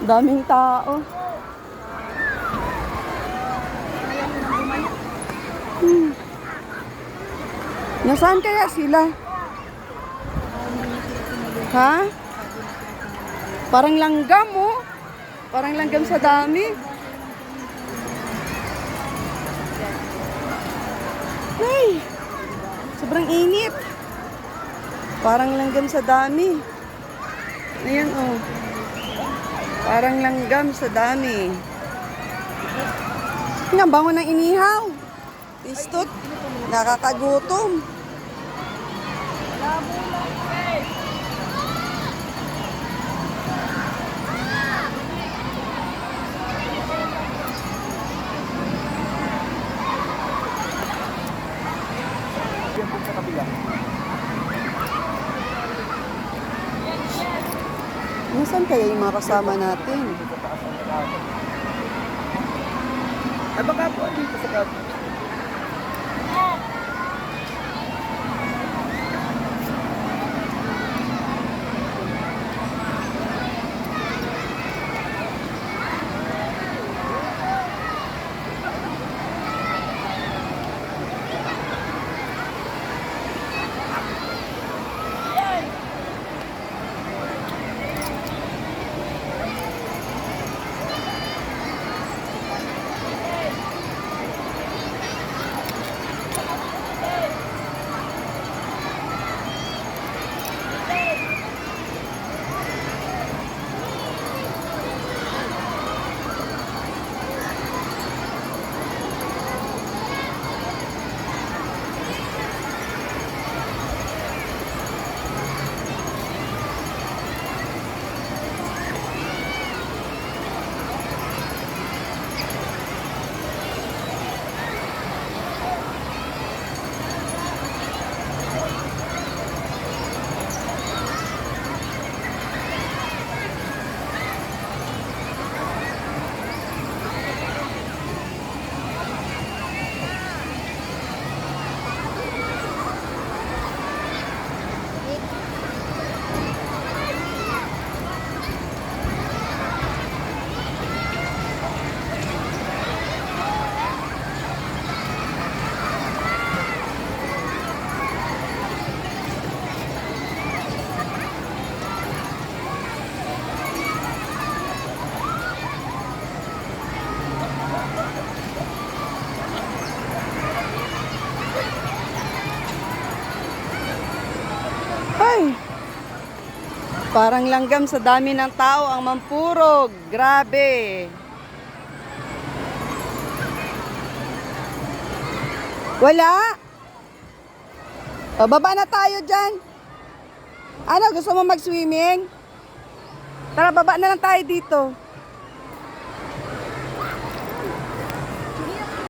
Daming tao. Nasaan kaya sila? Ha? Parang langgam, oh. Parang langgam sa dami. Ay, sobrang init. Parang langgam sa dami. Ayan, oh. Parang langgam sa dami. Nga, bango ng inihaw. Tistot, nakakagutom. Nasaan kaya yung mga kasama natin? Ay, baka po dito sa kapit. Ay! Parang langgam sa dami ng tao ang mampurog. Grabe! Wala! O, baba na tayo dyan. Ano, gusto mo mag-swimming? Tara, baba na lang tayo dito.